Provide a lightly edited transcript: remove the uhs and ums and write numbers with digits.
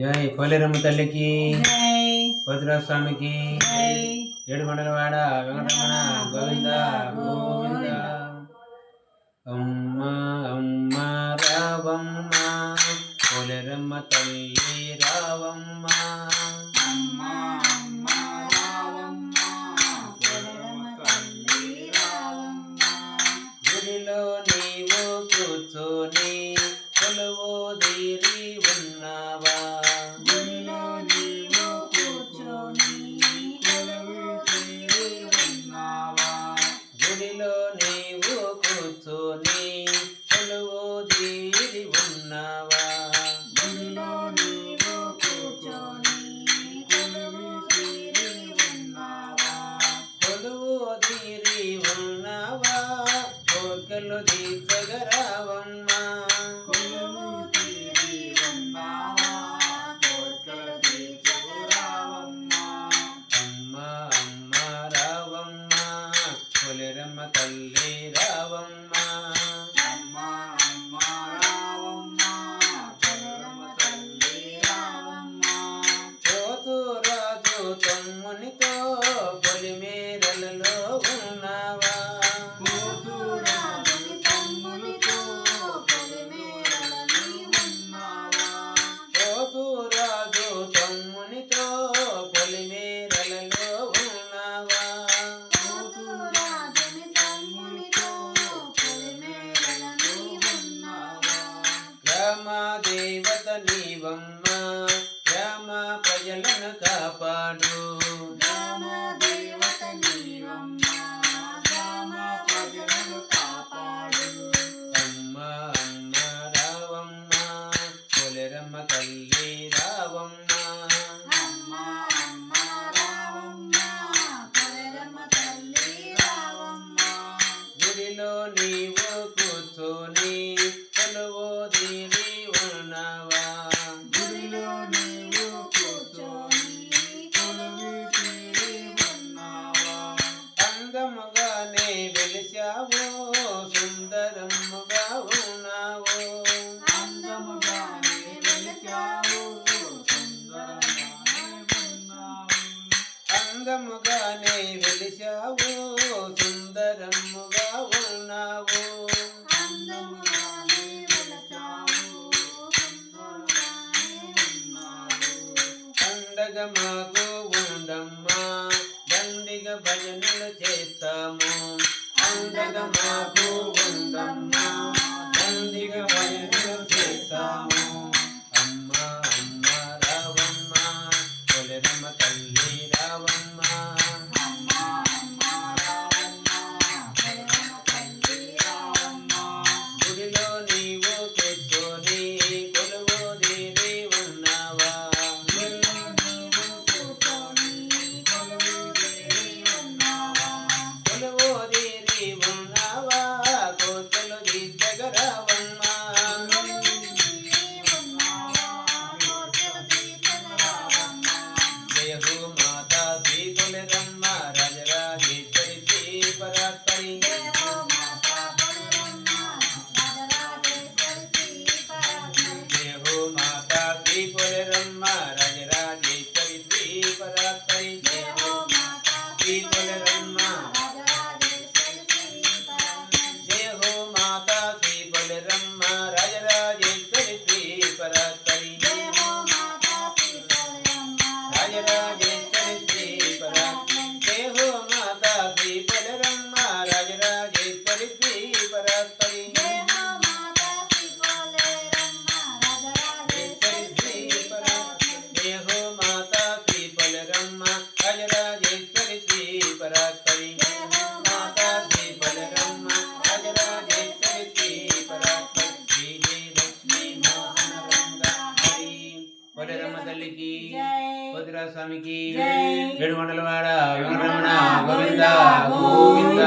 జై పోలేరమ్మ తల్లికి, భద్రరాజ స్వామికి, ఏడుకొండలవాడ వెంకటరమణ గోవింద గోవింద. అమ్మ అమ్మ రావమ్మ, పోలేరమ్మ తల్లి రావమ్మ. గుడిలో నీవు కూర్చొని కొలువు తీరి ఉన్నావా? గుడిలో నీవు కూర్చొని కొలువు తీరి ఉన్నావా? కొలువు తీరి ఉన్నావా? కోర్కెలు తీర్చగరావమ్మా. అమ్మ అమ్మ రావమ్మ, పోలేరమ్మ తల్లి రావమ్మ. పోతూ రాజు తమ్మునితో పొలిమేరలలో ఉన్నావా? పోతూ రాజు తమ్మునితో పొలిమేరలలో ఉన్నావా? గ్రామ దేవత నీవమ్మ, గ్రామ ప్రజలను కాపాడు. అమ్మ అమ్మ రావమ్మ, పోలేరమ్మ తల్లి రావమ్మ. గుడిలో నీవు కూర్చొని కొలువు తీరి ఉన్నావా? అందముగానే వెలిశావు, సుందరముగా ఉన్నావు. అందముగానే వెలిశావు, సుందరముగా ఉన్నావు. పండగ మాకు ఉండమ్మా, దండిగా భజనలు చేస్తాము. పండగ మాకు ఉండమ్మా, దండిగా భజనలు చేస్తాము. అమ్మ అమ్మ రావమ్మ, పోలేరమ్మ తల్లి రావమ్మ. గుడిలో నీవు కూర్చొని కొలువు తీరి ఉన్నావా? కొలువు తీరి ఉన్నావా? కోతలు తీర్చగరావమ్మా. జయ హో మాతా శ్రీ పోలేరమ్మ, రాజరాజేశ్వరి శ్రీ పరాత్పరి. జయ హో మాతా శ్రీ పోలేరమ్మ, రాజరాజేశ్వరి శ్రీ పరాత్పరి. జయ హో మాతా శ్రీ పోలేరమ్మ. జయ హో మాతా శ్రీ పోలేరమ్మ, రాజరాజేశ్వరి శ్రీ పరాత్పరి. రాజరాజేశ్వరి శ్రీ పరాత్పరి. జయ హో మాతా శ్రీ పోలేరమ్మ, రాజరాజేశ్వరి శ్రీ పరాత్పరి. జయ హో మాతా శ్రీ పోలేరమ్మ, రాజరాజేశ్వరి శ్రీ పరాత్పరి. మాతా శ్రీ పోలేరమ్మ, రాజరాజేశ్వరి శ్రీ పరాత్పరి. శ్రీ జయ లక్ష్మీ మోహన రంగ హరి. పోలేరమ్మ తల్లికి, భద్రరాజ స్వామికి, ఏడుకొండలవాడ వెంకటరమణ గోవింద గోవింద.